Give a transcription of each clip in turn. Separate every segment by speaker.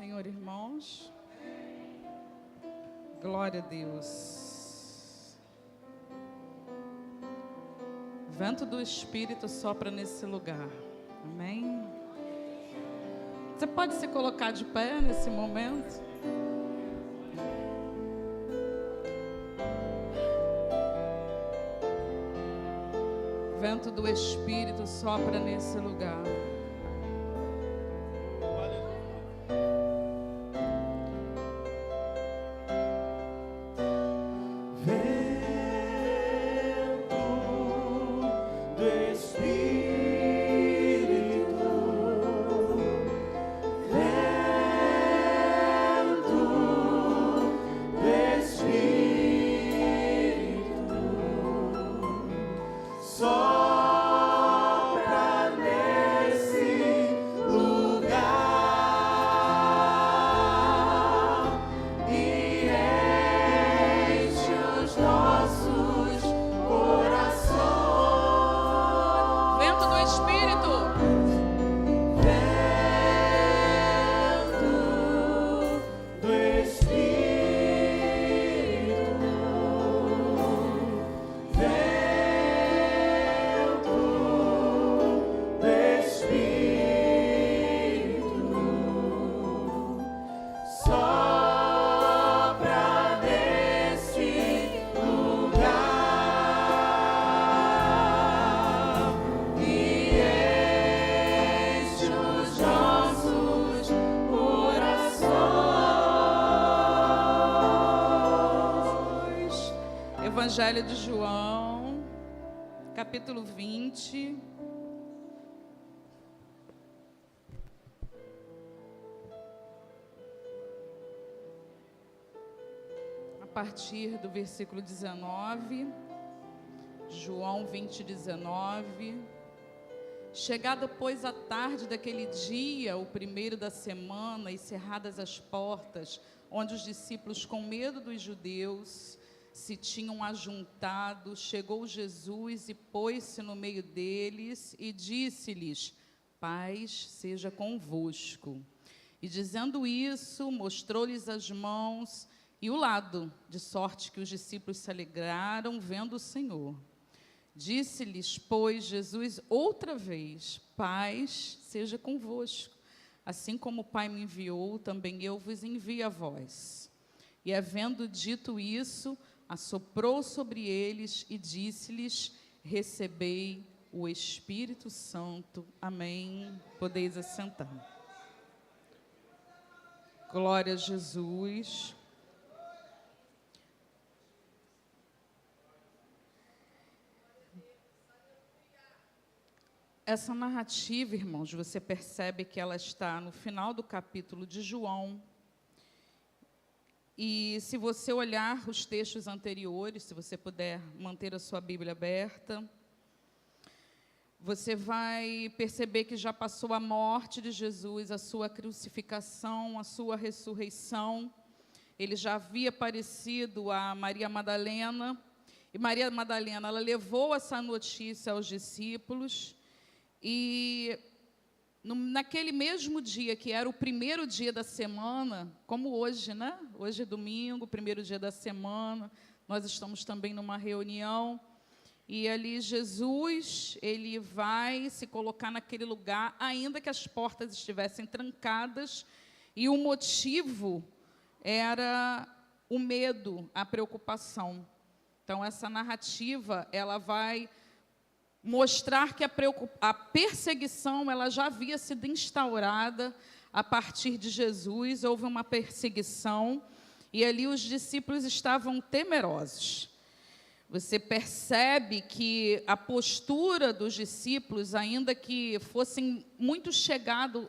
Speaker 1: Senhor, irmãos. Glória a Deus. Vento do Espírito sopra nesse lugar. Amém. Você pode se colocar de pé nesse momento? Vento do Espírito sopra nesse lugar. Evangelho de João, capítulo 20. A partir do versículo 19. João 20, 19. Chegada, pois, a tarde daquele dia, o primeiro da semana, e cerradas as portas, onde os discípulos, com medo dos judeus, se tinham ajuntado, chegou Jesus e pôs-se no meio deles e disse-lhes: paz seja convosco. E dizendo isso, mostrou-lhes as mãos e o lado, de sorte que os discípulos se alegraram vendo o Senhor. Disse-lhes, pois, Jesus outra vez: paz seja convosco. Assim como o Pai me enviou, também eu vos envio a vós. E havendo dito isso, assoprou sobre eles e disse-lhes: recebei o Espírito Santo. Amém. Podeis assentar. Glória a Jesus. Essa narrativa, irmãos, você percebe que ela está no final do capítulo de João. E se você olhar os textos anteriores, se você puder manter a sua Bíblia aberta, você vai perceber que já passou a morte de Jesus, a sua crucificação, a sua ressurreição. Ele já havia aparecido a Maria Madalena, e Maria Madalena, ela levou essa notícia aos discípulos, e naquele mesmo dia, que era o primeiro dia da semana, como hoje, né? Hoje é domingo, primeiro dia da semana, nós estamos também numa reunião, e ali Jesus, ele vai se colocar naquele lugar, ainda que as portas estivessem trancadas, e o motivo era o medo, a preocupação. Então, essa narrativa, ela vai mostrar que a perseguição ela já havia sido instaurada a partir de Jesus. Houve uma perseguição e ali os discípulos estavam temerosos. Você percebe que a postura dos discípulos, ainda que fossem muito chegados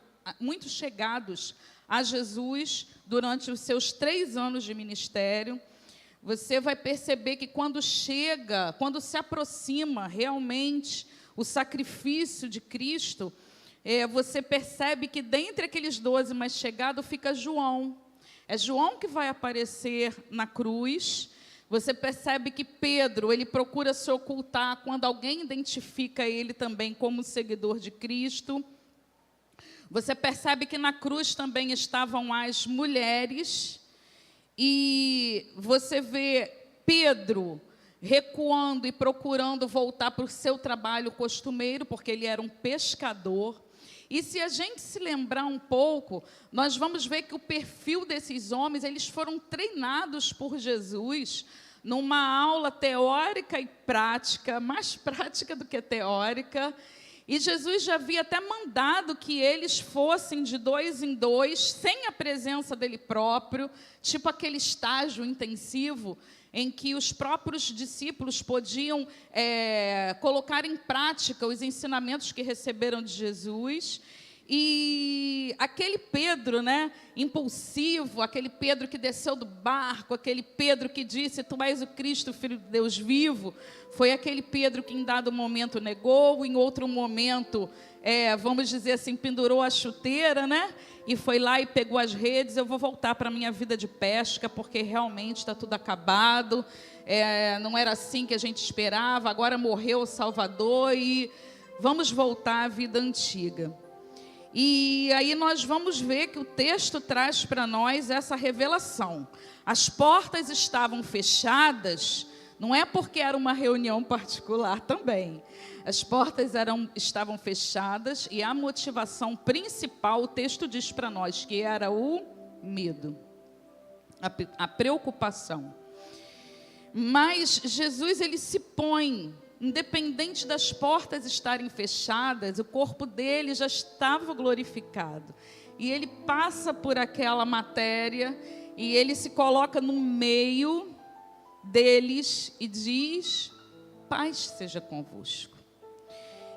Speaker 1: a Jesus durante os seus 3 anos de ministério, você vai perceber que quando se aproxima realmente o sacrifício de Cristo, você percebe que dentre aqueles 12 mais chegados fica João. É João que vai aparecer na cruz. Você percebe que Pedro, ele procura se ocultar quando alguém identifica ele também como seguidor de Cristo. Você percebe que na cruz também estavam as mulheres, e você vê Pedro recuando e procurando voltar para o seu trabalho costumeiro, porque ele era um pescador. E se a gente se lembrar um pouco, nós vamos ver que o perfil desses homens, eles foram treinados por Jesus numa aula teórica e prática, mais prática do que teórica. E Jesus já havia até mandado que eles fossem de 2 em 2, sem a presença dele próprio, tipo aquele estágio intensivo em que os próprios discípulos podiam colocar em prática os ensinamentos que receberam de Jesus. E aquele Pedro, né, impulsivo, aquele Pedro que desceu do barco, aquele Pedro que disse: tu és o Cristo, Filho de Deus vivo, foi aquele Pedro que em dado momento negou, em outro momento, vamos dizer assim, pendurou a chuteira, né, e foi lá e pegou as redes. Eu vou voltar para a minha vida de pesca, porque realmente está tudo acabado, não era assim que a gente esperava, agora morreu o Salvador e vamos voltar à vida antiga. E aí nós vamos ver que o texto traz para nós essa revelação. As portas estavam fechadas, não é porque era uma reunião particular também. As portas estavam fechadas e a motivação principal, o texto diz para nós, que era o medo, a preocupação. Mas Jesus, ele se põe, independente das portas estarem fechadas, o corpo dele já estava glorificado. E ele passa por aquela matéria e ele se coloca no meio deles e diz: paz seja convosco.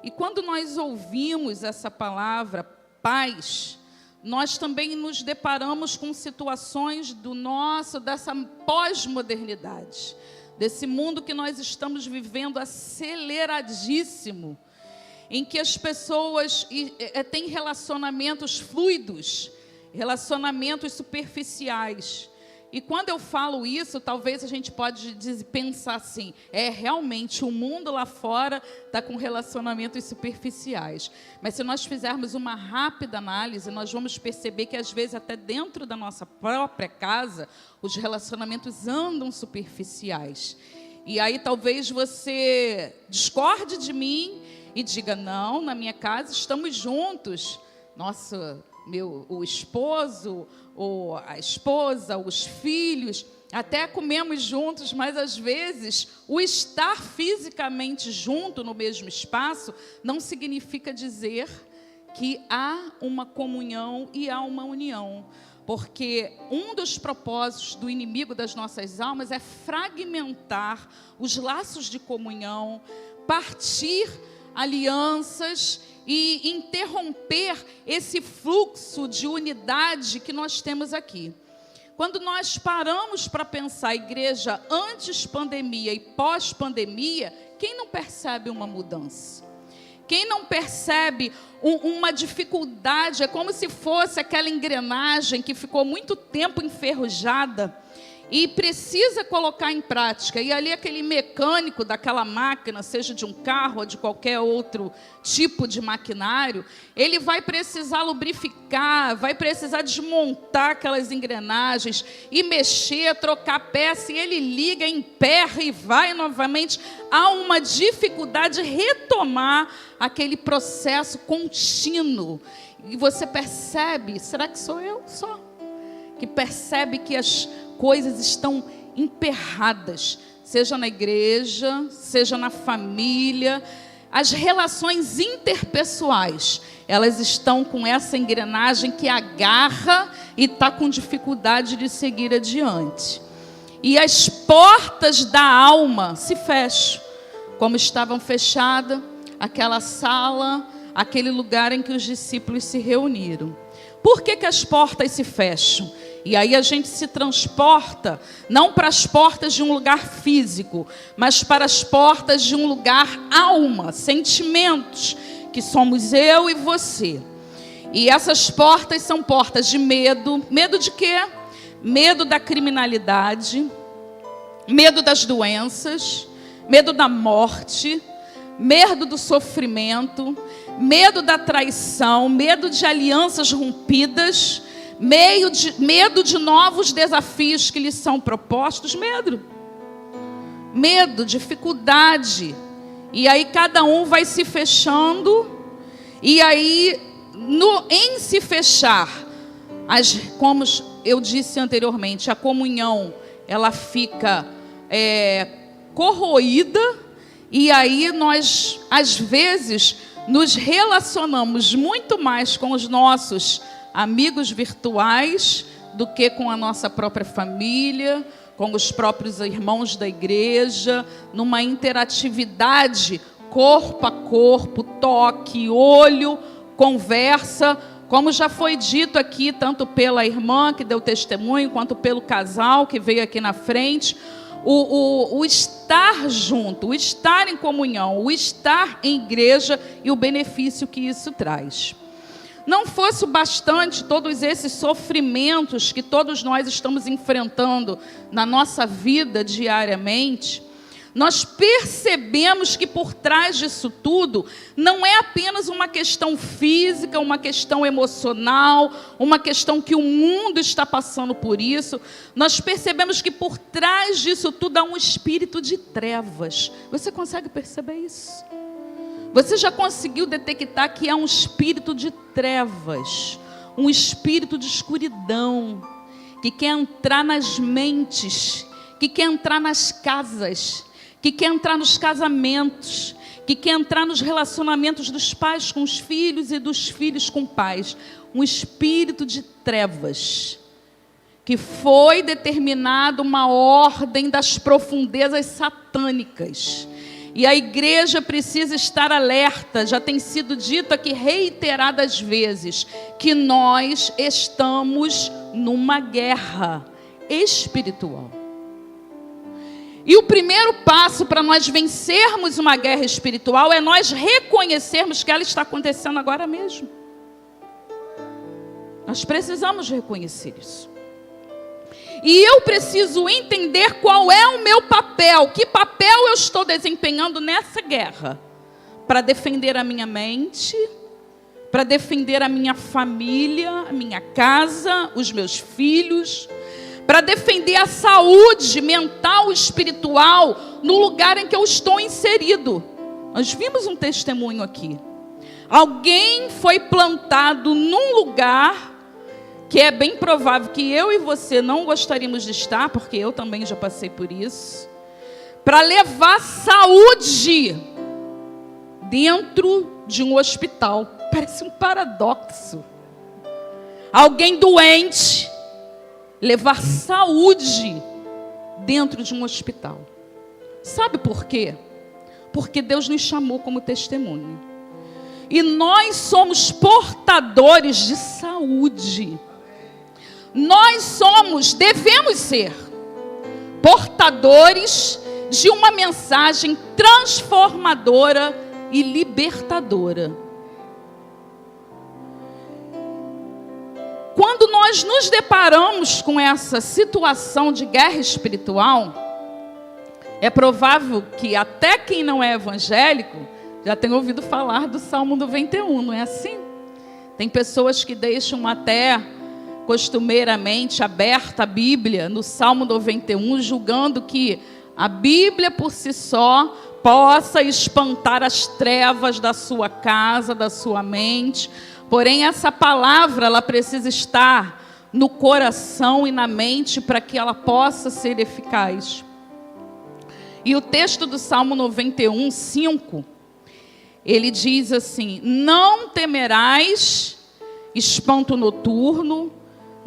Speaker 1: E quando nós ouvimos essa palavra, paz, nós também nos deparamos com situações dessa pós-modernidade, desse mundo que nós estamos vivendo aceleradíssimo, em que as pessoas têm relacionamentos fluidos, relacionamentos superficiais. E quando eu falo isso, talvez a gente pode pensar assim: realmente o mundo lá fora está com relacionamentos superficiais. Mas se nós fizermos uma rápida análise, nós vamos perceber que às vezes até dentro da nossa própria casa, os relacionamentos andam superficiais. E aí talvez você discorde de mim e diga: não, na minha casa estamos juntos. Nossa, o esposo, ou a esposa, os filhos, até comemos juntos, mas às vezes o estar fisicamente junto no mesmo espaço não significa dizer que há uma comunhão e há uma união. Porque um dos propósitos do inimigo das nossas almas é fragmentar os laços de comunhão, partir alianças e interromper esse fluxo de unidade que nós temos aqui. Quando nós paramos para pensar a igreja antes pandemia e pós-pandemia, quem não percebe uma mudança? Quem não percebe uma dificuldade? É como se fosse aquela engrenagem que ficou muito tempo enferrujada e precisa colocar em prática. E ali aquele mecânico daquela máquina, seja de um carro ou de qualquer outro tipo de maquinário, ele vai precisar lubrificar, vai precisar desmontar aquelas engrenagens e mexer, trocar peça, e ele liga, emperra e vai novamente. Há uma dificuldade de retomar aquele processo contínuo. E você percebe, será que sou eu só? Que percebe que as coisas estão emperradas, seja na igreja, seja na família. As relações interpessoais, elas estão com essa engrenagem que agarra e está com dificuldade de seguir adiante. E as portas da alma se fecham, como estavam fechadas aquela sala, aquele lugar em que os discípulos se reuniram. Por que as portas se fecham? E aí a gente se transporta, não para as portas de um lugar físico, mas para as portas de um lugar alma, sentimentos, que somos eu e você. E essas portas são portas de medo. Medo de quê? Medo da criminalidade, medo das doenças, medo da morte, medo do sofrimento, medo da traição, medo de alianças rompidas, medo de novos desafios que lhes são propostos, medo, dificuldade. E aí cada um vai se fechando, e aí em se fechar, como eu disse anteriormente, a comunhão ela fica corroída, e aí nós às vezes nos relacionamos muito mais com os nossos amigos virtuais do que com a nossa própria família, com os próprios irmãos da igreja, numa interatividade corpo a corpo, toque, olho, conversa, como já foi dito aqui, tanto pela irmã que deu testemunho, quanto pelo casal que veio aqui na frente, o estar junto, o estar em comunhão, o estar em igreja e o benefício que isso traz. Não fosse bastante todos esses sofrimentos que todos nós estamos enfrentando na nossa vida diariamente, nós percebemos que por trás disso tudo não é apenas uma questão física, uma questão emocional, uma questão que o mundo está passando por isso. Nós percebemos que por trás disso tudo há um espírito de trevas. Você consegue perceber isso? Você já conseguiu detectar que há um espírito de trevas, um espírito de escuridão, que quer entrar nas mentes, que quer entrar nas casas, que quer entrar nos casamentos, que quer entrar nos relacionamentos dos pais com os filhos e dos filhos com pais. Um espírito de trevas, que foi determinado uma ordem das profundezas satânicas. E a igreja precisa estar alerta, já tem sido dito aqui reiteradas vezes, que nós estamos numa guerra espiritual. E o primeiro passo para nós vencermos uma guerra espiritual é nós reconhecermos que ela está acontecendo agora mesmo. Nós precisamos reconhecer isso. E eu preciso entender qual é o meu papel, que papel eu estou desempenhando nessa guerra, para defender a minha mente, para defender a minha família, a minha casa, os meus filhos, para defender a saúde mental e espiritual no lugar em que eu estou inserido. Nós vimos um testemunho aqui. Alguém foi plantado num lugar que é bem provável que eu e você não gostaríamos de estar, porque eu também já passei por isso, para levar saúde dentro de um hospital. Parece um paradoxo. Alguém doente levar saúde dentro de um hospital. Sabe por quê? Porque Deus nos chamou como testemunho. E nós somos portadores de saúde. Nós devemos ser portadores de uma mensagem transformadora e libertadora. Quando nós nos deparamos com essa situação de guerra espiritual, é provável que até quem não é evangélico já tenha ouvido falar do Salmo 91, não é assim? Tem pessoas que deixam até costumeiramente aberta a Bíblia no Salmo 91, julgando que a Bíblia por si só possa espantar as trevas da sua casa, da sua mente. Porém, essa palavra, ela precisa estar no coração e na mente para que ela possa ser eficaz. E o texto do Salmo 91, 5, ele diz assim: não temerás espanto noturno,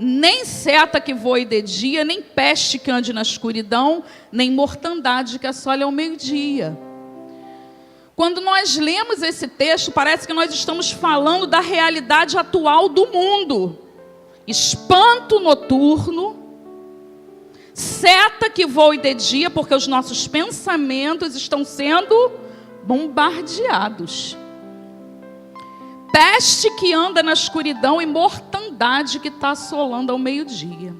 Speaker 1: nem seta que voe de dia, nem peste que ande na escuridão, nem mortandade que assole ao meio-dia. Quando nós lemos esse texto, parece que nós estamos falando da realidade atual do mundo. Espanto noturno, seta que voe de dia, porque os nossos pensamentos estão sendo bombardeados. Peste que anda na escuridão e mortandade que está assolando ao meio-dia.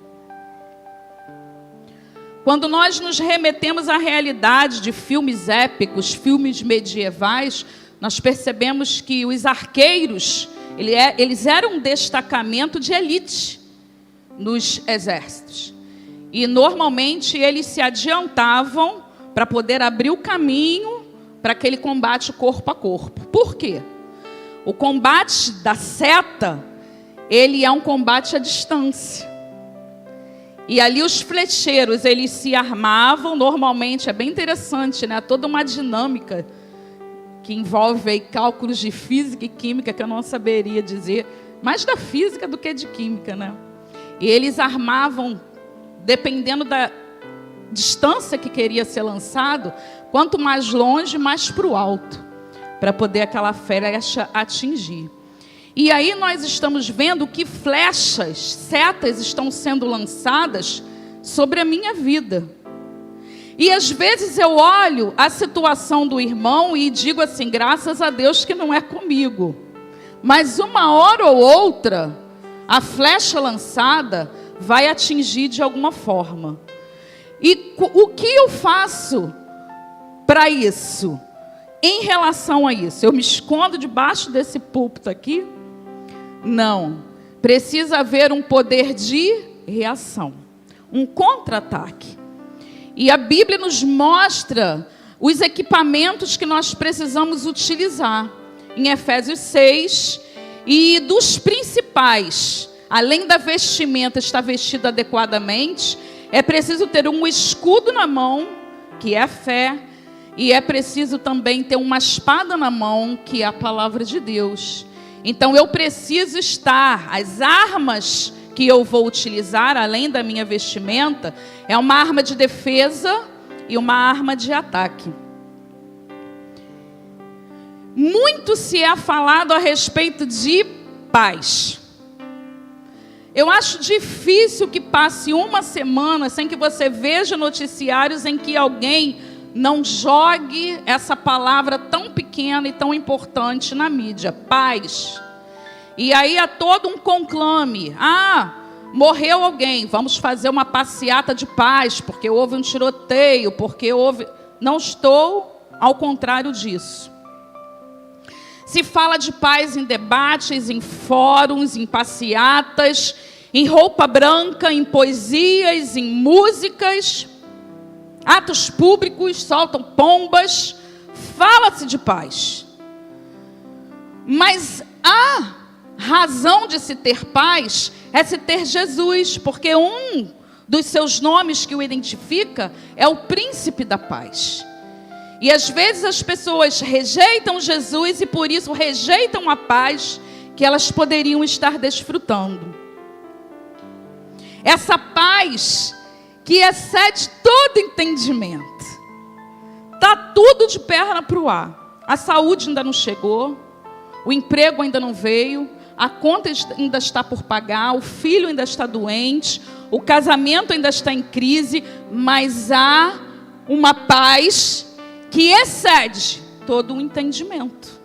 Speaker 1: Quando nós nos remetemos à realidade de filmes épicos, filmes medievais, nós percebemos que os arqueiros, eles eram um destacamento de elite nos exércitos. E, normalmente, eles se adiantavam para poder abrir o caminho para aquele combate corpo a corpo. Por quê? O combate da seta, ele é um combate à distância. E ali os flecheiros, eles se armavam, normalmente, é bem interessante, né? Toda uma dinâmica que envolve aí cálculos de física e química, que eu não saberia dizer, mais da física do que de química, né? E eles armavam, dependendo da distância que queria ser lançado, quanto mais longe, mais para o alto, para poder aquela flecha atingir. E aí nós estamos vendo que flechas, setas estão sendo lançadas sobre a minha vida. E às vezes eu olho a situação do irmão e digo assim, graças a Deus que não é comigo. Mas uma hora ou outra, a flecha lançada vai atingir de alguma forma. E o que eu faço para isso? Em relação a isso, eu me escondo debaixo desse púlpito aqui? Não. Precisa haver um poder de reação, um contra-ataque. E a Bíblia nos mostra os equipamentos que nós precisamos utilizar. Em Efésios 6, e dos principais, além da vestimenta estar vestida adequadamente, é preciso ter um escudo na mão, que é a fé, e é preciso também ter uma espada na mão, que é a palavra de Deus. Então eu preciso estar, as armas que eu vou utilizar, além da minha vestimenta, é uma arma de defesa e uma arma de ataque. Muito se é falado a respeito de paz. Eu acho difícil que passe uma semana sem que você veja noticiários em que alguém não jogue essa palavra tão pequena e tão importante na mídia, paz. E aí há todo um conclame. Morreu alguém, vamos fazer uma passeata de paz, porque houve um tiroteio, porque houve... Não estou ao contrário disso. Se fala de paz em debates, em fóruns, em passeatas, em roupa branca, em poesias, em músicas, atos públicos, soltam pombas, fala-se de paz. Mas a razão de se ter paz é se ter Jesus, porque um dos seus nomes que o identifica é o príncipe da paz. E às vezes as pessoas rejeitam Jesus e por isso rejeitam a paz que elas poderiam estar desfrutando. Essa paz que excede todo entendimento. Está tudo de perna para o ar. A saúde ainda não chegou, o emprego ainda não veio, a conta ainda está por pagar, o filho ainda está doente, o casamento ainda está em crise, mas há uma paz que excede todo o entendimento.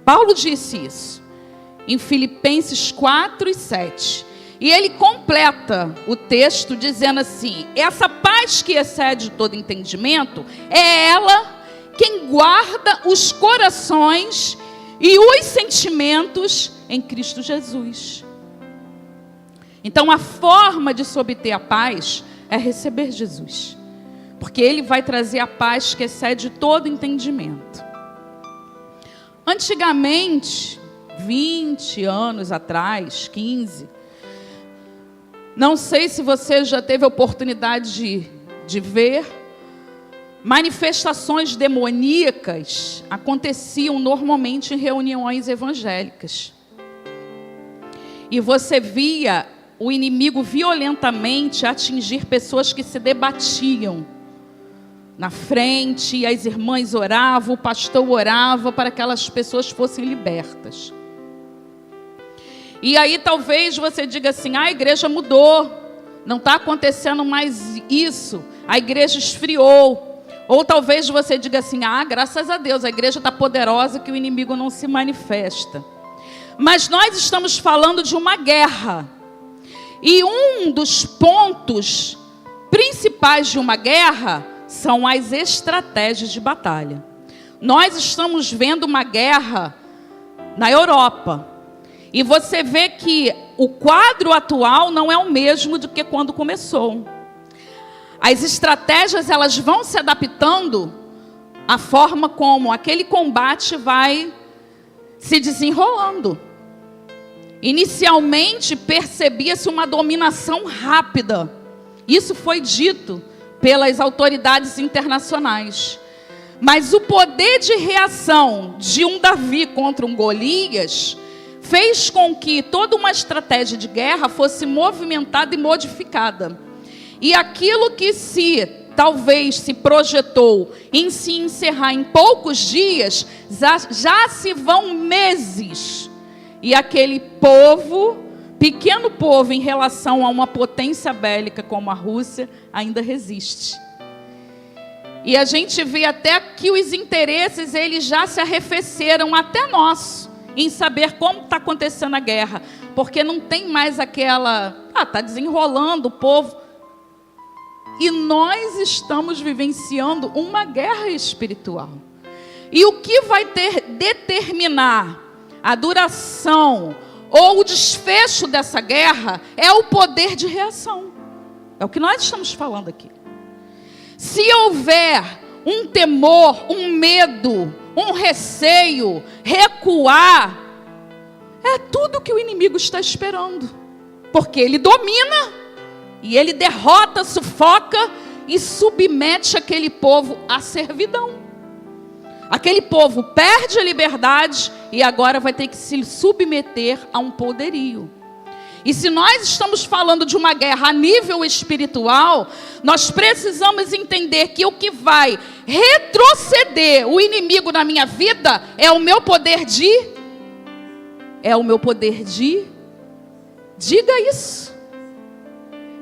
Speaker 1: Paulo disse isso em Filipenses 4 e 7. E ele completa o texto dizendo assim: essa paz que excede todo entendimento, é ela quem guarda os corações e os sentimentos em Cristo Jesus. Então a forma de se obter a paz é receber Jesus, porque Ele vai trazer a paz que excede todo entendimento. Antigamente, 20 anos atrás, 15, não sei se você já teve a oportunidade de ver, manifestações demoníacas aconteciam normalmente em reuniões evangélicas. E você via o inimigo violentamente atingir pessoas que se debatiam na frente, e as irmãs oravam, o pastor orava para que aquelas pessoas fossem libertas. E aí talvez você diga assim: a igreja mudou, não está acontecendo mais isso, a igreja esfriou. Ou talvez você diga assim: graças a Deus, a igreja está poderosa que o inimigo não se manifesta. Mas nós estamos falando de uma guerra. E um dos pontos principais de uma guerra são as estratégias de batalha. Nós estamos vendo uma guerra na Europa. E você vê que o quadro atual não é o mesmo do que quando começou. As estratégias, elas vão se adaptando à forma como aquele combate vai se desenrolando. Inicialmente percebia-se uma dominação rápida. Isso foi dito pelas autoridades internacionais. Mas o poder de reação de um Davi contra um Golias fez com que toda uma estratégia de guerra fosse movimentada e modificada. E aquilo que talvez se projetou em se encerrar em poucos dias, já se vão meses. E aquele povo, pequeno povo em relação a uma potência bélica como a Rússia, ainda resiste. E a gente vê até que os interesses, eles já se arrefeceram até nós, em saber como está acontecendo a guerra. Porque não tem mais aquela, está desenrolando o povo. E nós estamos vivenciando uma guerra espiritual. E o que vai determinar a duração ou o desfecho dessa guerra é o poder de reação. É o que nós estamos falando aqui. Se houver um temor, um medo, um receio, recuar, é tudo que o inimigo está esperando. Porque ele domina, e ele derrota, sufoca e submete aquele povo à servidão. Aquele povo perde a liberdade e agora vai ter que se submeter a um poderio. E se nós estamos falando de uma guerra a nível espiritual, nós precisamos entender que o que vai retroceder o inimigo na minha vida é o meu poder de... Diga isso.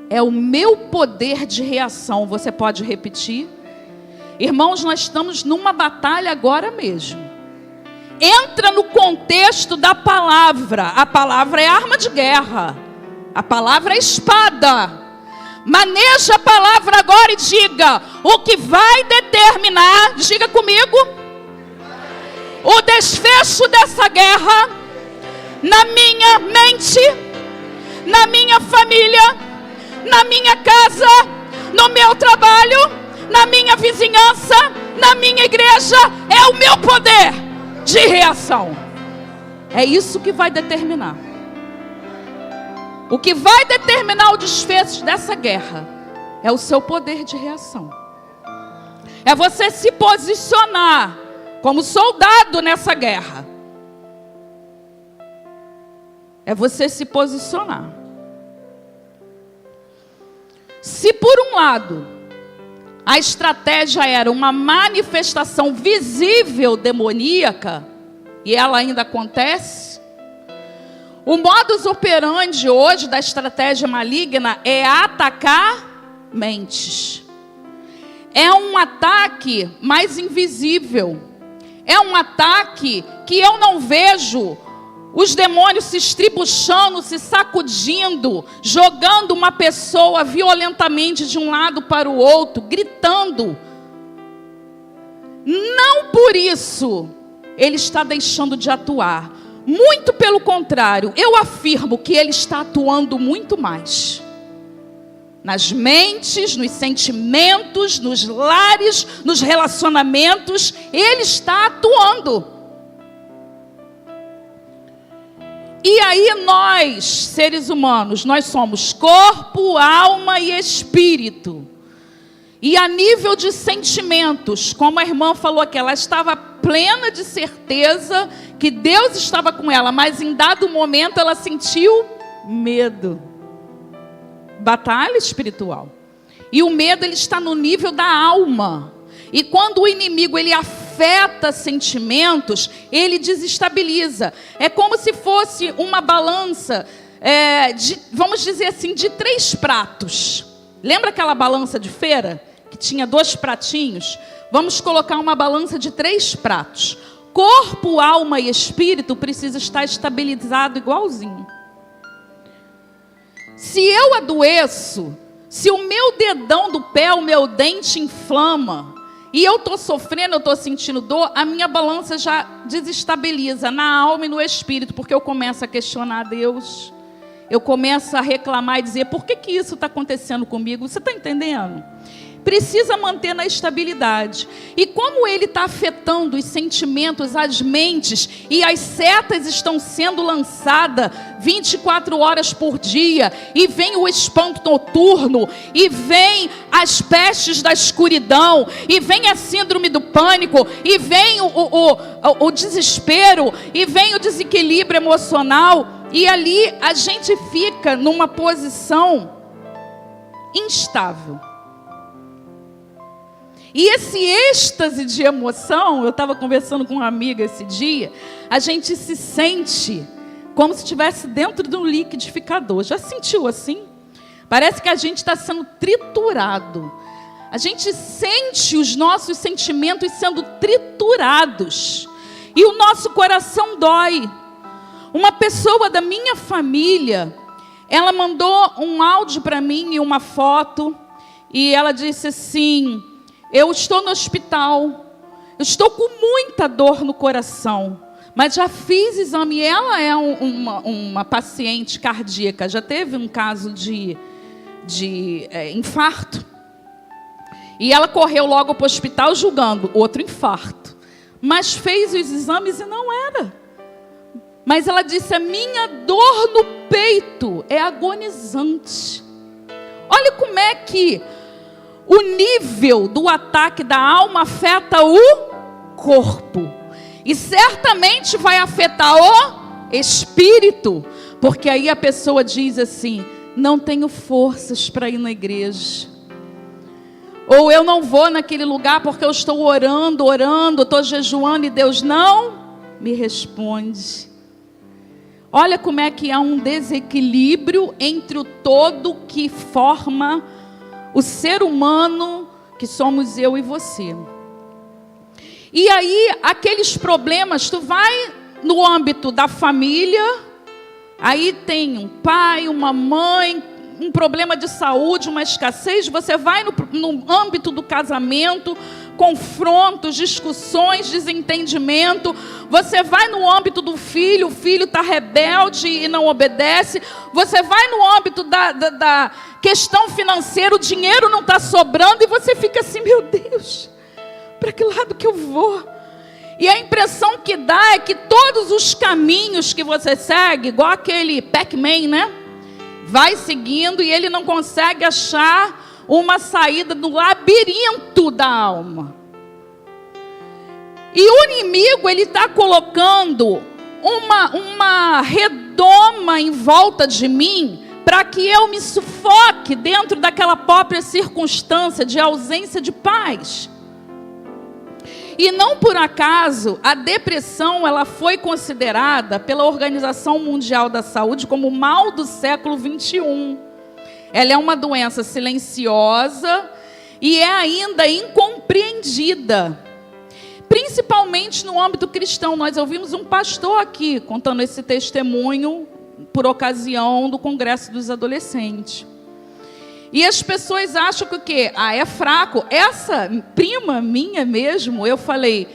Speaker 1: É o meu poder de reação. Você pode repetir? Irmãos, nós estamos numa batalha agora mesmo. Entra no contexto da palavra. A palavra é arma de guerra. A palavra é espada. Maneja a palavra agora e diga o que vai determinar, diga comigo, o desfecho dessa guerra na minha mente, na minha família, na minha casa, no meu trabalho, na minha vizinhança, na minha igreja, é o meu poder de reação. É isso que vai determinar. O que vai determinar o desfecho dessa guerra é o seu poder de reação. É você se posicionar como soldado nessa guerra. É você se posicionar. Se por um lado a estratégia era uma manifestação visível demoníaca, e ela ainda acontece, o modus operandi hoje da estratégia maligna é atacar mentes. É um ataque mais invisível. É um ataque que eu não vejo os demônios se estribuchando, se sacudindo, jogando uma pessoa violentamente de um lado para o outro, gritando. Não por isso ele está deixando de atuar. Muito pelo contrário, eu afirmo que ele está atuando muito mais. Nas mentes, nos sentimentos, nos lares, nos relacionamentos, ele está atuando. E aí nós, seres humanos, nós somos corpo, alma e espírito. E a nível de sentimentos, como a irmã falou aqui, ela estava plena de certeza que Deus estava com ela, mas em dado momento ela sentiu medo. Batalha espiritual. E o medo, ele está no nível da alma. E quando o inimigo, ele afeta sentimentos, ele desestabiliza. É como se fosse uma balança, vamos dizer assim, de 3 pratos. Lembra aquela balança de feira? Que tinha 2 pratinhos? Vamos colocar uma balança de 3 pratos. Corpo, alma e espírito precisa estar estabilizado igualzinho. Se eu adoeço, Se o meu dedão do pé, o meu dente inflama, e eu estou sofrendo, eu estou sentindo dor, a minha balança já desestabiliza na alma e no espírito, porque eu começo a questionar a Deus. Eu começo a reclamar e dizer, por que isso está acontecendo comigo? Você está entendendo? Precisa manter na estabilidade. E como ele está afetando os sentimentos, as mentes, e as setas estão sendo lançadas 24 horas por dia, e vem o espanto noturno, e vem as pestes da escuridão, e vem a síndrome do pânico, e vem o desespero, e vem o desequilíbrio emocional, e ali a gente fica numa posição instável. E esse êxtase de emoção, eu estava conversando com uma amiga esse dia, a gente se sente como se estivesse dentro de um liquidificador. Já sentiu assim? Parece que a gente está sendo triturado. A gente sente os nossos sentimentos sendo triturados. E o nosso coração dói. Uma pessoa da minha família, ela mandou um áudio para mim e uma foto. E ela disse assim, eu estou no hospital, eu estou com muita dor no coração, mas já fiz exame. Ela é uma paciente cardíaca, já teve um caso de infarto. E ela correu logo para o hospital julgando outro infarto. Mas fez os exames e não era. Mas ela disse, a minha dor no peito é agonizante. Olha como é que o nível do ataque da alma afeta o corpo. E certamente vai afetar o espírito. Porque aí a pessoa diz assim, não tenho forças para ir na igreja. Ou eu não vou naquele lugar porque eu estou orando, estou jejuando e Deus não me responde. Olha como é que há um desequilíbrio entre o todo que forma o ser humano, que somos eu e você. E aí, aqueles problemas, tu vai no âmbito da família, aí tem um pai, uma mãe, um problema de saúde, uma escassez. Você vai no âmbito do casamento, confrontos, discussões, desentendimento. Você vai no âmbito do filho, o filho está rebelde e não obedece. Você vai no âmbito da questão financeira, o dinheiro não está sobrando e você fica assim, meu Deus, para que lado que eu vou? E a impressão que dá é que todos os caminhos que você segue, igual aquele Pac-Man, né? Vai seguindo e ele não consegue achar uma saída do labirinto da alma. E o inimigo, ele está colocando uma redoma em volta de mim, para que eu me sufoque dentro daquela própria circunstância de ausência de paz. E não por acaso, a depressão ela foi considerada pela Organização Mundial da Saúde como o mal do século 21. Ela é uma doença silenciosa e é ainda incompreendida. Principalmente no âmbito cristão. Nós ouvimos um pastor aqui contando esse testemunho por ocasião do Congresso dos Adolescentes. E as pessoas acham que o quê? É fraco. Essa prima minha mesmo, eu falei,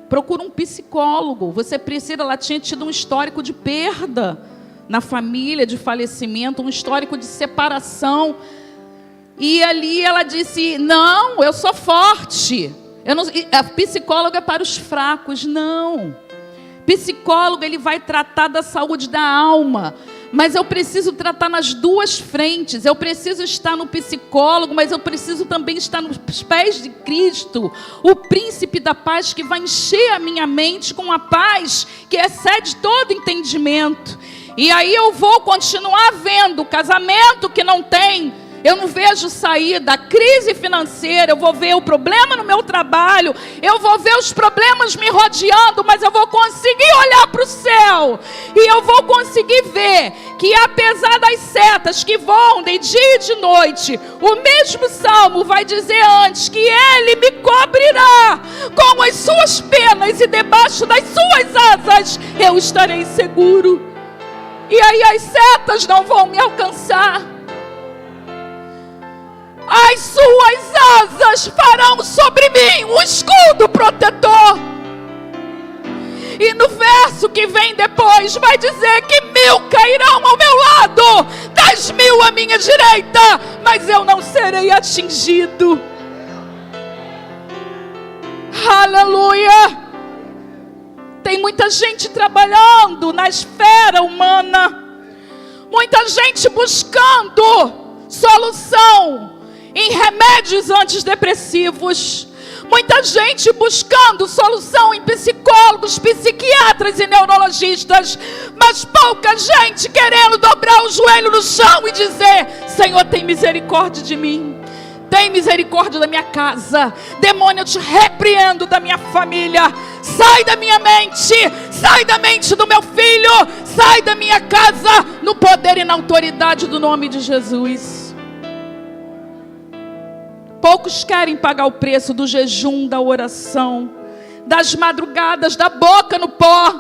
Speaker 1: procura um psicólogo. Você precisa, ela tinha tido um histórico de perda na família, de falecimento, um histórico de separação. E ali ela disse, não, eu sou forte. A psicóloga é para os fracos. Não. Psicólogo, ele vai tratar da saúde da alma. Mas eu preciso tratar nas duas frentes. Eu preciso estar no psicólogo, mas eu preciso também estar nos pés de Cristo, o príncipe da paz, que vai encher a minha mente com a paz que excede todo entendimento. E aí eu vou continuar vendo casamento que não tem, eu não vejo saída, crise financeira, eu vou ver o problema no meu trabalho, eu vou ver os problemas me rodeando, mas eu vou conseguir olhar para o céu, e eu vou conseguir ver que apesar das setas que voam de dia e de noite, o mesmo Salmo vai dizer antes que Ele me cobrirá com as suas penas e debaixo das suas asas eu estarei seguro, e aí as setas não vão me alcançar. As suas asas farão sobre mim um escudo protetor. E no verso que vem depois vai dizer que 1000 cairão ao meu lado, 10.000 à minha direita, mas eu não serei atingido. Aleluia! Tem muita gente trabalhando na esfera humana, muita gente buscando solução em remédios antidepressivos, muita gente buscando solução em psicólogos, psiquiatras e neurologistas, mas pouca gente querendo dobrar o joelho no chão e dizer: Senhor, tem misericórdia de mim, tem misericórdia da minha casa. Demônio, eu te repreendo da minha família. Sai da minha mente, sai da mente do meu filho, sai da minha casa, no poder e na autoridade do nome de Jesus. Poucos querem pagar o preço do jejum, da oração, das madrugadas, da boca no pó.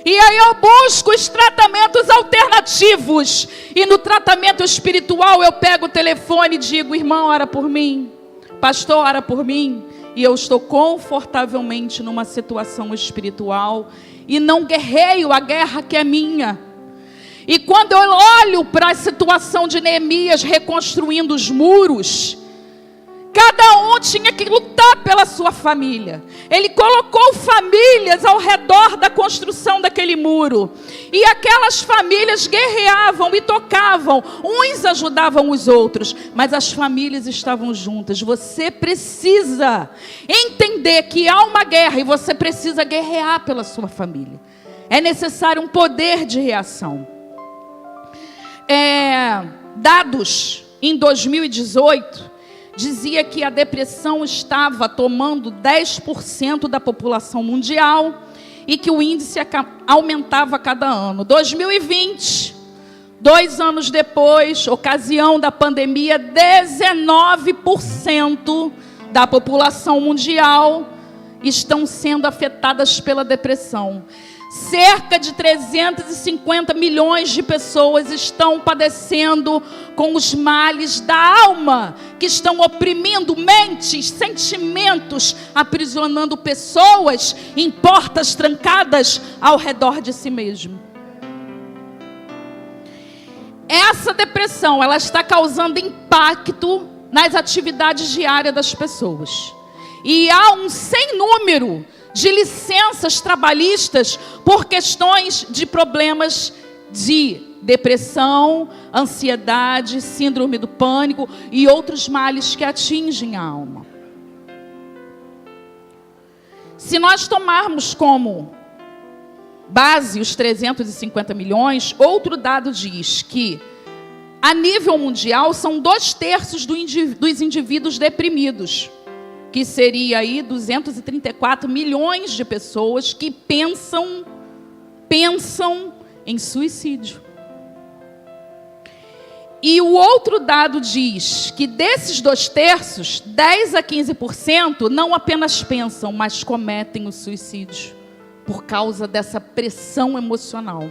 Speaker 1: E aí eu busco os tratamentos alternativos. E no tratamento espiritual eu pego o telefone e digo: irmão, ora por mim. Pastor, ora por mim. E eu estou confortavelmente numa situação espiritual e não guerreio a guerra que é minha. E quando eu olho para a situação de Neemias reconstruindo os muros, cada um tinha que lutar pela sua família. Ele colocou famílias ao redor da construção daquele muro. E aquelas famílias guerreavam e tocavam. Uns ajudavam os outros, mas as famílias estavam juntas. Você precisa entender que há uma guerra e você precisa guerrear pela sua família. É necessário um poder de reação. Dados em 2018... dizia que a depressão estava tomando 10% da população mundial e que o índice aumentava a cada ano. 2020, 2 anos depois, ocasião da pandemia, 19% da população mundial estão sendo afetadas pela depressão. Cerca de 350 milhões de pessoas estão padecendo com os males da alma, que estão oprimindo mentes, sentimentos, aprisionando pessoas em portas trancadas ao redor de si mesmo. Essa depressão, ela está causando impacto nas atividades diárias das pessoas. E há um sem número de licenças trabalhistas por questões de problemas de depressão, ansiedade, síndrome do pânico e outros males que atingem a alma. Se nós tomarmos como base os 350 milhões, outro dado diz que a nível mundial são 2/3 dos indivíduos deprimidos, que seria aí 234 milhões de pessoas que pensam em suicídio. E o outro dado diz que desses 2/3, 10 a 15% não apenas pensam, mas cometem o suicídio, por causa dessa pressão emocional.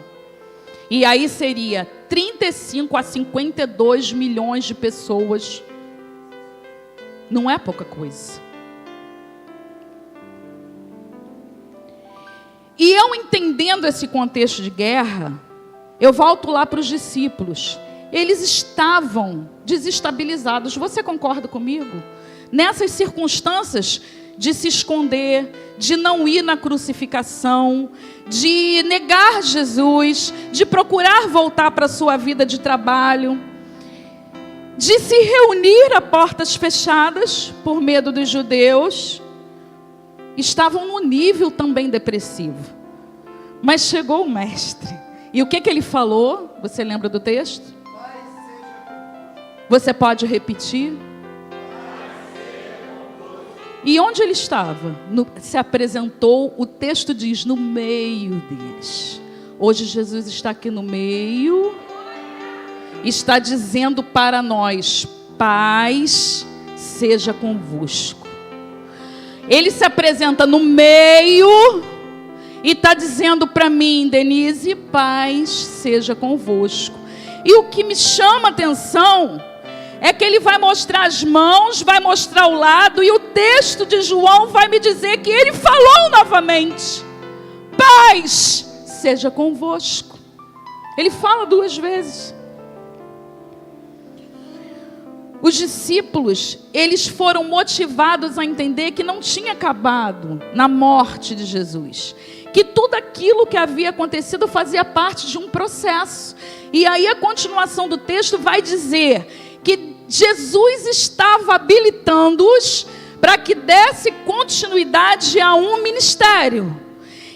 Speaker 1: E aí seria 35 a 52 milhões de pessoas. Não é pouca coisa. E eu entendendo esse contexto de guerra, eu volto lá para os discípulos. Eles estavam desestabilizados. Você concorda comigo? Nessas circunstâncias de se esconder, de não ir na crucificação, de negar Jesus, de procurar voltar para a sua vida de trabalho, de se reunir a portas fechadas por medo dos judeus, estavam no nível também depressivo. Mas chegou o mestre. E o que ele falou? Você lembra do texto? Você pode repetir? E onde ele estava? Se apresentou, o texto diz, no meio deles. Hoje Jesus está aqui no meio. Está dizendo para nós, paz seja convosco. Ele se apresenta no meio e está dizendo para mim, Denise, paz seja convosco. E o que me chama a atenção é que ele vai mostrar as mãos, vai mostrar o lado, e o texto de João vai me dizer que ele falou novamente: paz seja convosco. Ele fala 2 vezes. Os discípulos, eles foram motivados a entender que não tinha acabado na morte de Jesus, que tudo aquilo que havia acontecido fazia parte de um processo. E aí a continuação do texto vai dizer que Jesus estava habilitando-os para que desse continuidade a um ministério.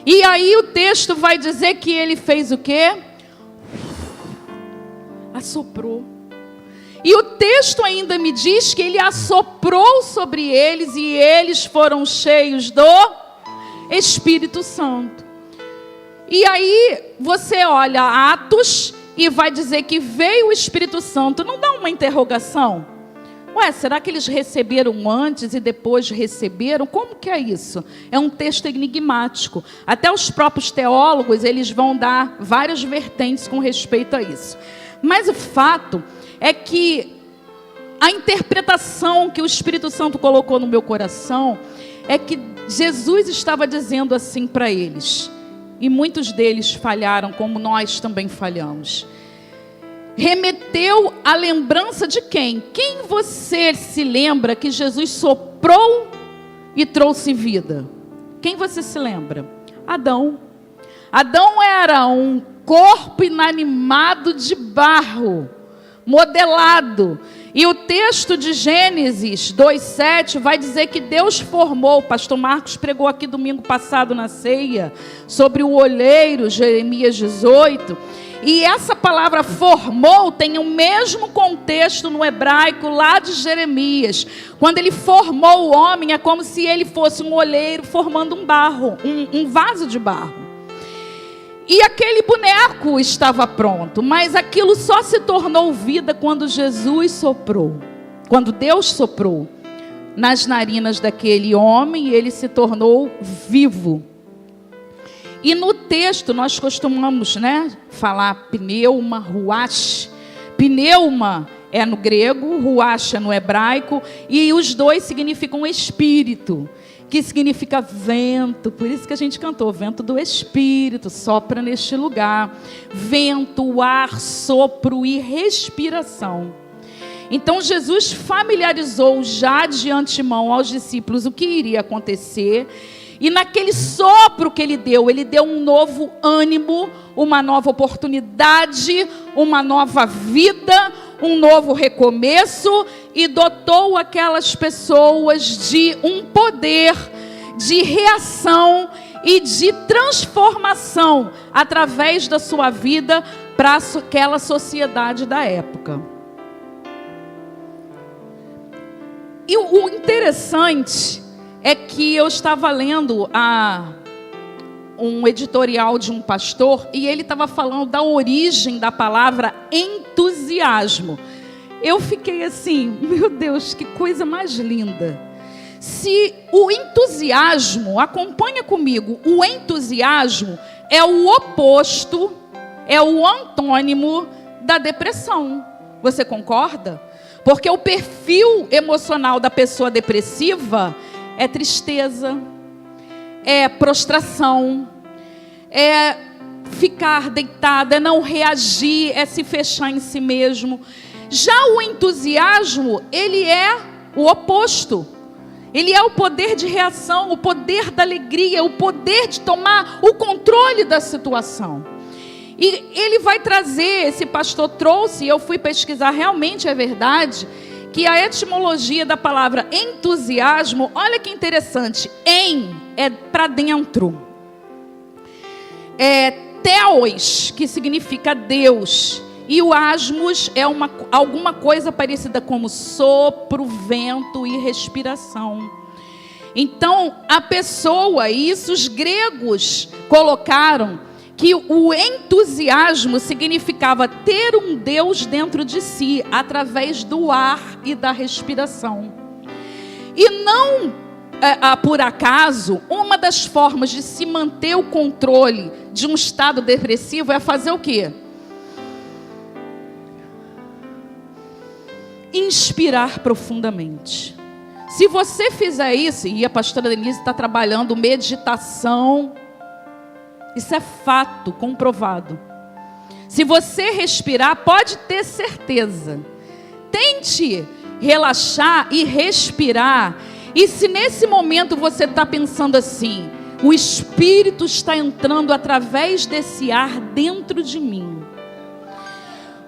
Speaker 1: E aí o texto vai dizer que ele fez o quê? Assoprou. E o texto ainda me diz que ele assoprou sobre eles e eles foram cheios do Espírito Santo. E aí você olha Atos e vai dizer que veio o Espírito Santo. Não dá uma interrogação? Ué, será que eles receberam antes e depois receberam? Como que é isso? É um texto enigmático. Até os próprios teólogos, eles vão dar várias vertentes com respeito a isso. Mas o fato é que a interpretação que o Espírito Santo colocou no meu coração é que Jesus estava dizendo assim para eles, e muitos deles falharam, como nós também falhamos. Remeteu a lembrança de quem? Quem você se lembra que Jesus soprou e trouxe vida? Quem você se lembra? Adão. Adão era um corpo inanimado de barro, modelado. E o texto de Gênesis 2:7 vai dizer que Deus formou. O pastor Marcos pregou aqui domingo passado na ceia sobre o olheiro, Jeremias 18. E essa palavra formou tem o mesmo contexto no hebraico lá de Jeremias. Quando ele formou o homem, é como se ele fosse um olheiro formando um barro, um vaso de barro. E aquele boneco estava pronto, mas aquilo só se tornou vida quando Jesus soprou. Quando Deus soprou nas narinas daquele homem, ele se tornou vivo. E no texto nós costumamos, falar pneuma, ruach. Pneuma é no grego, ruach é no hebraico, e os dois significam espírito, que significa vento. Por isso que a gente cantou, vento do Espírito, sopra neste lugar. Vento, ar, sopro e respiração. Então Jesus familiarizou já de antemão aos discípulos o que iria acontecer. E naquele sopro que ele deu um novo ânimo, uma nova oportunidade, uma nova vida, um novo recomeço, e dotou aquelas pessoas de um poder de reação e de transformação através da sua vida para aquela sociedade da época. E o interessante é que eu estava lendo um editorial de um pastor, e ele estava falando da origem da palavra entusiasmo. Eu fiquei assim, meu Deus, que coisa mais linda. Se o entusiasmo, acompanha comigo, o entusiasmo é o oposto, é o antônimo da depressão. Você concorda? Porque o perfil emocional da pessoa depressiva é tristeza, é prostração, é ficar deitada, é não reagir, é se fechar em si mesmo. Já o entusiasmo, ele é o oposto. Ele é o poder de reação, o poder da alegria, o poder de tomar o controle da situação. E ele vai trazer, esse pastor trouxe, e eu fui pesquisar, realmente é verdade, que a etimologia da palavra entusiasmo, olha que interessante, é para dentro. Theos, que significa Deus, e o asmos é alguma coisa parecida como sopro, vento e respiração. Então, a pessoa, e isso os gregos colocaram, que o entusiasmo significava ter um Deus dentro de si, através do ar e da respiração. E não, por acaso, uma das formas de se manter o controle de um estado depressivo é fazer o quê? inspirar profundamente. Se você fizer isso, e a pastora Denise está trabalhando meditação, isso é fato, comprovado. Se você respirar, pode ter certeza. Tente relaxar e respirar. E se nesse momento você está pensando assim, o Espírito está entrando através desse ar dentro de mim.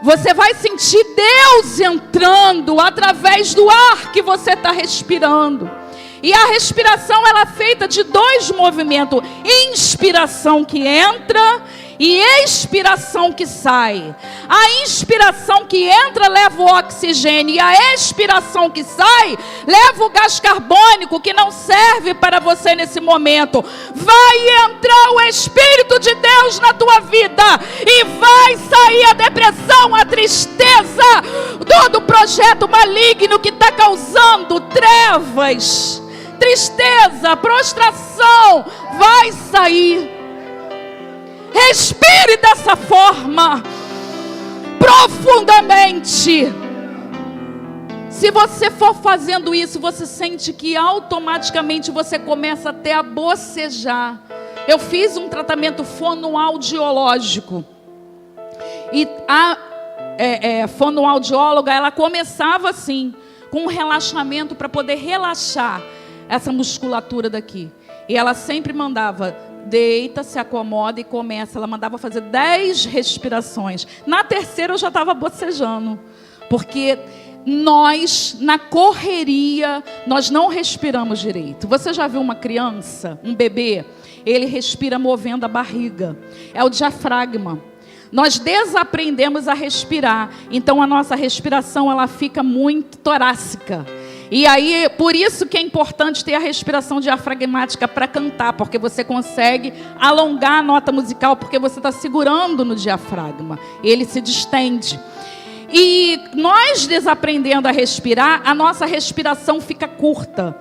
Speaker 1: Você vai sentir Deus entrando através do ar que você está respirando. E a respiração ela é feita de 2 movimentos. Inspiração que entra e expiração que sai. A inspiração que entra leva o oxigênio. E a expiração que sai leva o gás carbônico, que não serve para você nesse momento. Vai entrar o Espírito de Deus na tua vida. E vai sair a depressão, a tristeza, todo projeto maligno que está causando trevas, tristeza, prostração. Vai sair. Respire dessa forma, profundamente. Se você for fazendo isso, você sente que automaticamente você começa até a bocejar. Eu fiz um tratamento fonoaudiológico. E a fonoaudióloga, ela começava assim, com um relaxamento para poder relaxar essa musculatura daqui. E ela sempre mandava: deita, se acomoda e começa. Ela mandava fazer 10 respirações. Na terceira eu já estava bocejando. Porque nós, na correria, nós não respiramos direito. Você já viu uma criança, um bebê? Ele respira movendo a barriga. É o diafragma. Nós desaprendemos a respirar. Então a nossa respiração ela fica muito torácica. E aí, por isso que é importante ter a respiração diafragmática para cantar, porque você consegue alongar a nota musical, porque você está segurando no diafragma, ele se distende. E nós desaprendendo a respirar, a nossa respiração fica curta.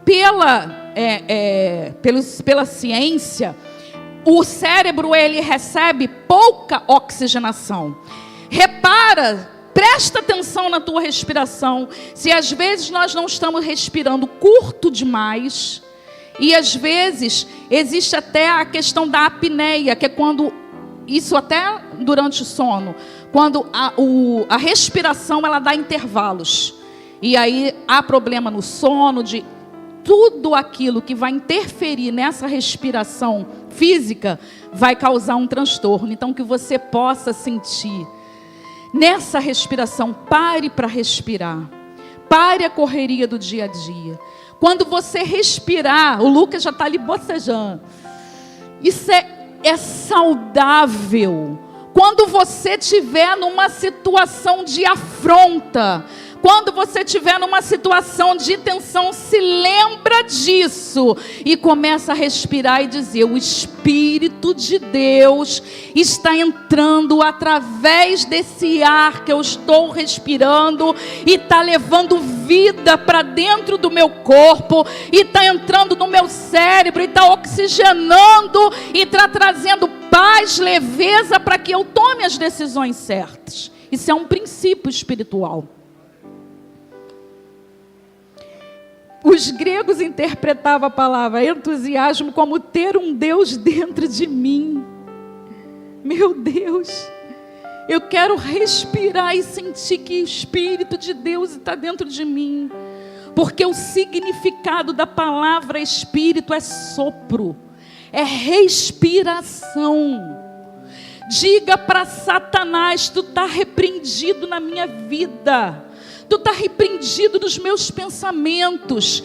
Speaker 1: Pela ciência, o cérebro ele recebe pouca oxigenação. Presta atenção na tua respiração. Se às vezes nós não estamos respirando curto demais, e às vezes existe até a questão da apneia, que é quando, isso até durante o sono, quando a respiração ela dá intervalos. E aí há problema no sono, de tudo aquilo que vai interferir nessa respiração física, vai causar um transtorno. Então que você possa sentir nessa respiração, pare para respirar. Pare a correria do dia a dia. Quando você respirar, o Lucas já está ali bocejando. Isso é saudável. Quando você estiver numa situação de afronta, quando você estiver numa situação de tensão, se lembra disso e começa a respirar e dizer: o Espírito de Deus está entrando através desse ar que eu estou respirando e está levando vida para dentro do meu corpo e está entrando no meu cérebro e está oxigenando e está trazendo paz, leveza para que eu tome as decisões certas. Isso é um princípio espiritual. Os gregos interpretavam a palavra entusiasmo como ter um Deus dentro de mim. Meu Deus, eu quero respirar e sentir que o Espírito de Deus está dentro de mim. Porque o significado da palavra Espírito é sopro, é respiração. Diga para Satanás: tu está repreendido na minha vida. Tu está repreendido nos meus pensamentos.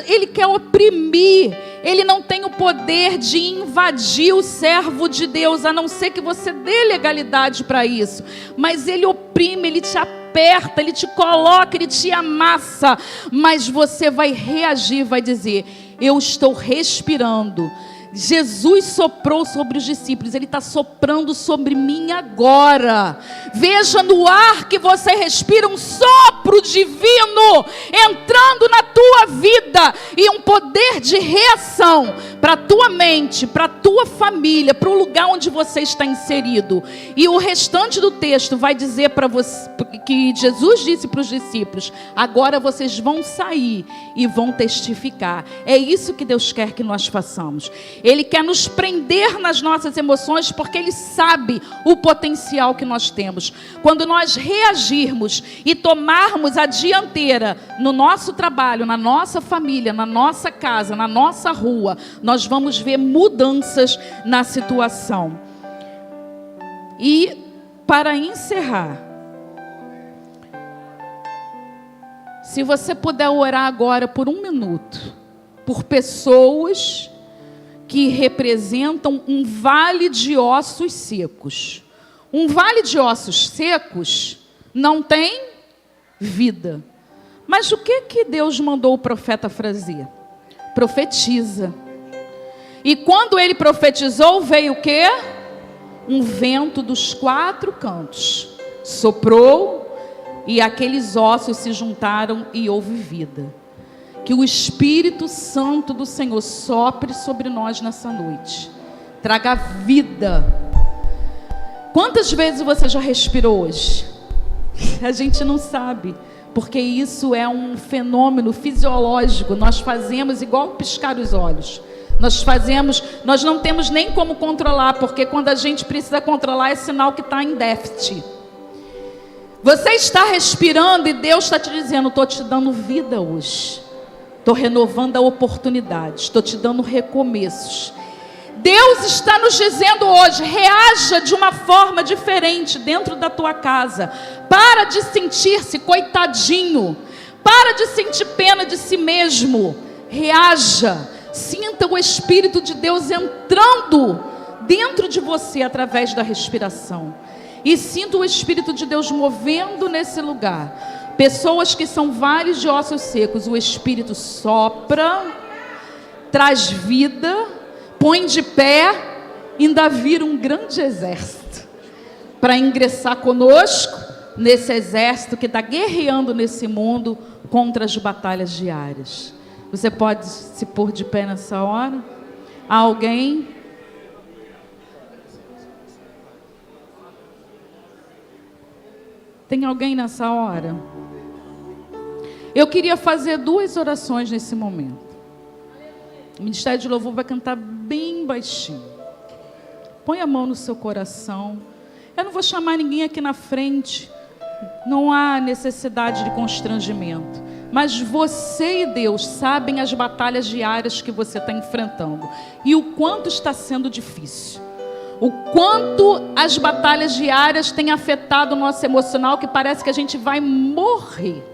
Speaker 1: Ele quer oprimir. Ele não tem o poder de invadir o servo de Deus, a não ser que você dê legalidade para isso. Mas ele oprime, ele te aperta, ele te coloca, ele te amassa. Mas você vai reagir, vai dizer: eu estou respirando. Jesus soprou sobre os discípulos, Ele está soprando sobre mim agora. Veja no ar que você respira um sopro divino entrando na tua vida e um poder de reação. para a tua mente, para a tua família, para o lugar onde você está inserido. E o restante do texto vai dizer para você, que Jesus disse para os discípulos: agora vocês vão sair e vão testificar. É isso que Deus quer que nós façamos. Ele quer nos prender nas nossas emoções, porque Ele sabe o potencial que nós temos. Quando nós reagirmos e tomarmos a dianteira no nosso trabalho, na nossa família, na nossa casa, na nossa rua, nós vamos ver mudanças na situação. E para encerrar, se você puder orar agora por 1 minuto, por pessoas que representam um vale de ossos secos. Um vale de ossos secos não tem vida. Mas o que Deus mandou o profeta fazer? Profetiza. E quando ele profetizou, veio o quê? Um vento dos 4 cantos. Soprou e aqueles ossos se juntaram e houve vida. Que o Espírito Santo do Senhor sopre sobre nós nessa noite. Traga vida. Quantas vezes você já respirou hoje? A gente não sabe, porque isso é um fenômeno fisiológico. Nós fazemos igual piscar os olhos. Nós não temos nem como controlar, porque quando a gente precisa controlar é sinal que está em déficit. Você está respirando e Deus está te dizendo: estou te dando vida hoje. Estou renovando a oportunidade, estou te dando recomeços. Deus está nos dizendo hoje: reaja de uma forma diferente dentro da tua casa. Para de sentir-se coitadinho. Para de sentir pena de si mesmo. Reaja. Sinta o Espírito de Deus entrando dentro de você através da respiração. E sinta o Espírito de Deus movendo nesse lugar. Pessoas que são vales de ossos secos, o Espírito sopra, traz vida, põe de pé, ainda vira um grande exército para ingressar conosco nesse exército que está guerreando nesse mundo contra as batalhas diárias. Você pode se pôr de pé nessa hora? Há alguém? Tem alguém nessa hora? Eu queria fazer 2 orações nesse momento. O Ministério de Louvor vai cantar bem baixinho. Põe a mão no seu coração. Eu não vou chamar ninguém aqui na frente. Não há necessidade de constrangimento. Mas você e Deus sabem as batalhas diárias que você está enfrentando. E o quanto está sendo difícil. O quanto as batalhas diárias têm afetado o nosso emocional, que parece que a gente vai morrer.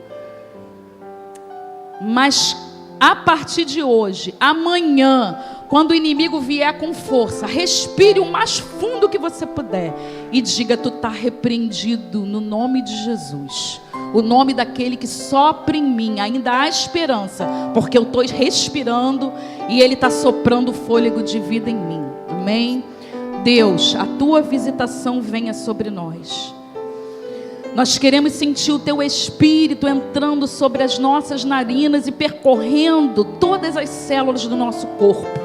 Speaker 1: Mas a partir de hoje, amanhã, quando o inimigo vier com força, respire o mais fundo que você puder e diga: tu está repreendido no nome de Jesus. O nome daquele que sopra em mim. Ainda há esperança, porque eu estou respirando e Ele está soprando fôlego de vida em mim. Amém? Deus, a tua visitação venha sobre nós. Nós queremos sentir o teu Espírito entrando sobre as nossas narinas e percorrendo todas as células do nosso corpo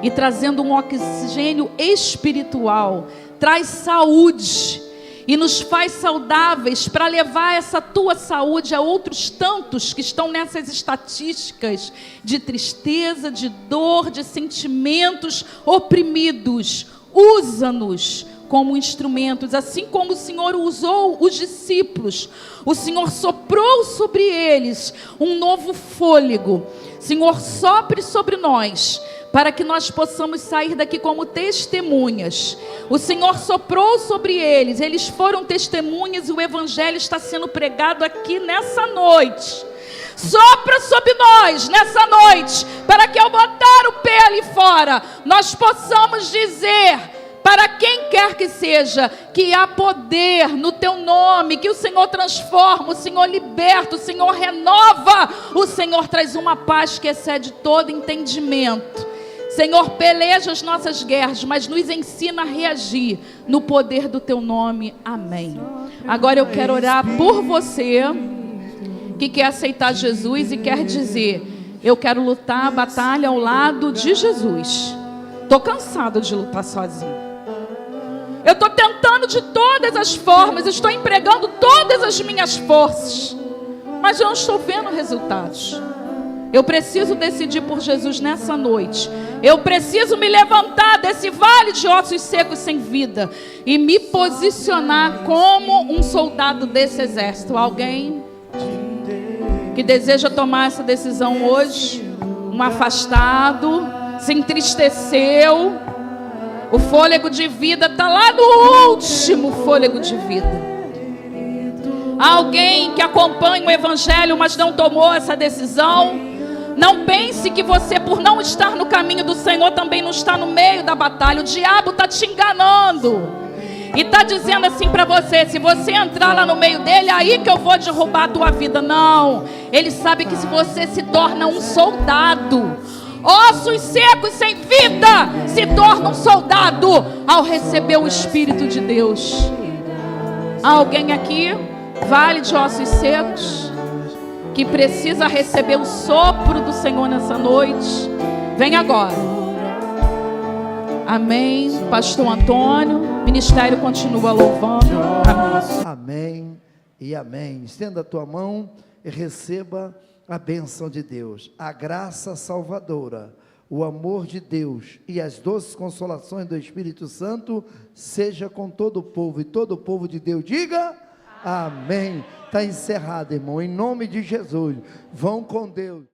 Speaker 1: e trazendo um oxigênio espiritual. Traz saúde e nos faz saudáveis para levar essa tua saúde a outros tantos que estão nessas estatísticas de tristeza, de dor, de sentimentos oprimidos. Usa-nos como instrumentos, assim como o Senhor usou os discípulos. O Senhor soprou sobre eles um novo fôlego. Senhor, sopre sobre nós, para que nós possamos sair daqui como testemunhas. O Senhor soprou sobre eles, eles foram testemunhas e o Evangelho está sendo pregado aqui nessa noite. Sopra sobre nós nessa noite, para que ao botar o pé ali fora, nós possamos dizer para quem quer que seja, que há poder no teu nome, que o Senhor transforma, o Senhor liberta, o Senhor renova, o Senhor traz uma paz que excede todo entendimento. Senhor, peleja as nossas guerras, mas nos ensina a reagir no poder do teu nome. Amém. Agora eu quero orar por você que quer aceitar Jesus e quer dizer: Eu quero lutar a batalha ao lado de Jesus. Estou cansado de lutar sozinho. Eu estou tentando de todas as formas, estou empregando todas as minhas forças, mas eu não estou vendo resultados. Eu preciso decidir por Jesus nessa noite. Eu preciso me levantar desse vale de ossos secos sem vida e me posicionar como um soldado desse exército. Alguém que deseja tomar essa decisão hoje? Um afastado, se entristeceu, o fôlego de vida está lá no último fôlego de vida. Alguém que acompanha o evangelho, mas não tomou essa decisão. Não pense que você, por não estar no caminho do Senhor, também não está no meio da batalha. O diabo está te enganando e está dizendo assim para você: se você entrar lá no meio dele, aí que eu vou derrubar a tua vida. Não, ele sabe que se você se torna um soldado, ossos secos sem vida se torna um soldado ao receber o Espírito de Deus. Há alguém aqui, vale de ossos secos, que precisa receber o sopro do Senhor nessa noite? Vem agora. Amém. Pastor Antônio, o ministério continua louvando. Amém.
Speaker 2: Amém e amém. Estenda a tua mão e receba a bênção de Deus, a graça salvadora, o amor de Deus e as doces consolações do Espírito Santo seja com todo o povo, e todo o povo de Deus diga amém. Está encerrado, irmão, em nome de Jesus. Vão com Deus.